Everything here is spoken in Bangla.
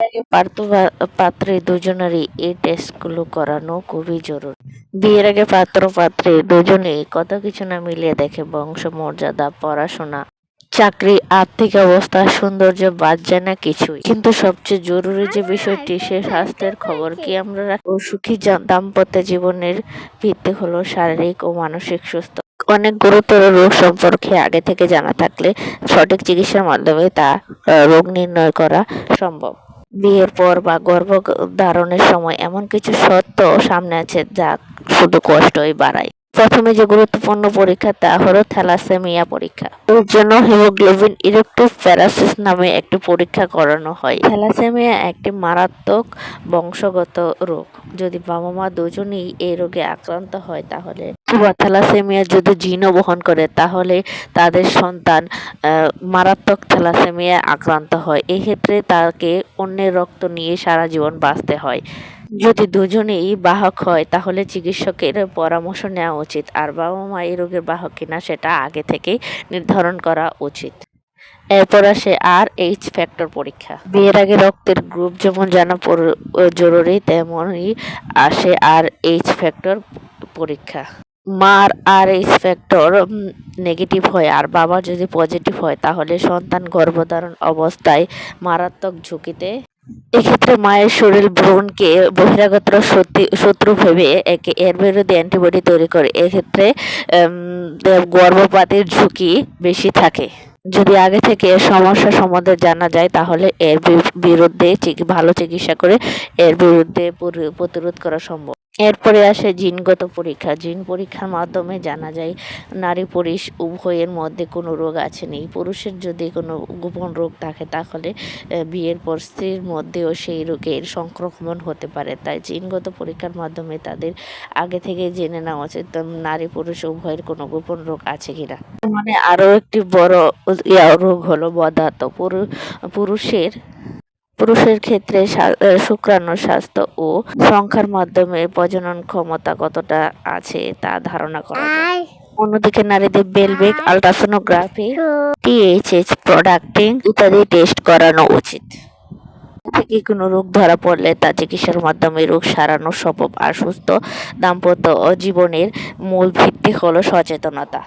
আগে পাত্রী দুজনেরই এই টেস্টগুলো করানো খুবই জরুরি। বিয়ের আগে পাত্র পাত্রী দুজনেই কত কিছু না মিলিয়ে দেখে, বংশ মর্যাদা, পড়াশোনা, চাকরি, আর্থিক অবস্থা, সৌন্দর্য বাদ যায় না কিছুই। কিন্তু সবচেয়ে জরুরি যে বিষয়টি, সে স্বাস্থ্যের খবর কি আমরা রাখি? ও সুখী দাম্পত্য জীবনের ভিত্তি হলো শারীরিক ও মানসিক সুস্থ। অনেক গুরুতর রোগ সম্পর্কে আগে থেকে জানা থাকলে সঠিক চিকিৎসার মাধ্যমে তা রোগ নির্ণয় করা সম্ভব। বিয়ের পর বা গর্ভধারণের সময় এমন কিছু সত্য সামনে আছে যা শুধু কষ্টই বাড়ায়। প্রথমে যে গুরুত্বপূর্ণ পরীক্ষা তা হলো থ্যালাসেমিয়া পরীক্ষা। এর জন্য হিমোগ্লোবিন ইলেকট্রোফোরেসিস নামে একটি পরীক্ষা করানো হয়। থ্যালাসেমিয়া একটি মারাত্মক বংশগত রোগ। যদি বাবা মা দুজনেই এই রোগে আক্রান্ত হয় তাহলে, বা থ্যালাসেমিয়া যদি জিনও বহন করে, তাহলে তাদের সন্তান মারাত্মক থ্যালাসেমিয়া আক্রান্ত হয়। এক্ষেত্রে তাকে অন্যের রক্ত নিয়ে সারা জীবন বাঁচতে হয়। যদি দুজনেই বাহক হয় তাহলে চিকিৎসকের পরামর্শ নেওয়া উচিত, আর বাবা মা এই রোগের বাহক কিনা সেটা আগে থেকেই নির্ধারণ করা উচিত। এরপর আসে RH ফ্যাক্টর পরীক্ষা। বিয়ের আগে রক্তের গ্রুপ যেমন জানা জরুরি, তেমনই আসে RH ফ্যাক্টর পরীক্ষা। মার RH ফ্যাক্টর নেগেটিভ হয় আর বাবার যদি পজিটিভ হয় তাহলে সন্তান গর্ভধারণ অবস্থায় মারাত্মক ঝুঁকিতে। এক্ষেত্রে মায়ের শরীর ভ্রূণকে বহিরাগত শত্রু ভেবে এর বিরুদ্ধে অ্যান্টিবডি তৈরি করে। এক্ষেত্রে গর্ভপাতের ঝুঁকি বেশি থাকে। যদি আগে থেকে এর সমস্যা সম্বন্ধে জানা যায় তাহলে এর বিরুদ্ধে ভালো চিকিৎসা করে এর বিরুদ্ধে প্রতিরোধ করা সম্ভব। এরপরে আসে জিনগত পরীক্ষা। জিন পরীক্ষার মাধ্যমে জানা যায় নারী পুরুষ উভয়ের মধ্যে কোনো রোগ আছে নেই। পুরুষের যদি কোনো গোপন রোগ থাকে তাহলে বিয়ের পর স্ত্রীর মধ্যেও সেই রোগের সংক্রমণ হতে পারে। তাই জিনগত পরীক্ষার মাধ্যমে তাদের আগে থেকে জেনে নেওয়া উচিত নারী পুরুষ উভয়ের কোনো গোপন রোগ আছে কিনা। মানে আরো একটি বড় রোগ হলো বন্ধ্যাত্ব। পুরুষের ক্ষেত্রে শুক্রাণুর স্বাস্থ্য ও সংখ্যার মাধ্যমে প্রজনন ক্ষমতা কতটা আছে তা ধারণা করা যায়। অন্যদিকে নারীদের পেলভিক আল্ট্রাসোনোগ্রাফি, THH প্রোডাক্টিং ইত্যাদি টেস্ট করানো উচিত। থেকে কোনো রোগ ধরা পড়লে তা চিকিৎসার মাধ্যমে রোগ সারানো সম্ভব। আর সুস্থ দাম্পত্য জীবনের মূল ভিত্তি হলো সচেতনতা।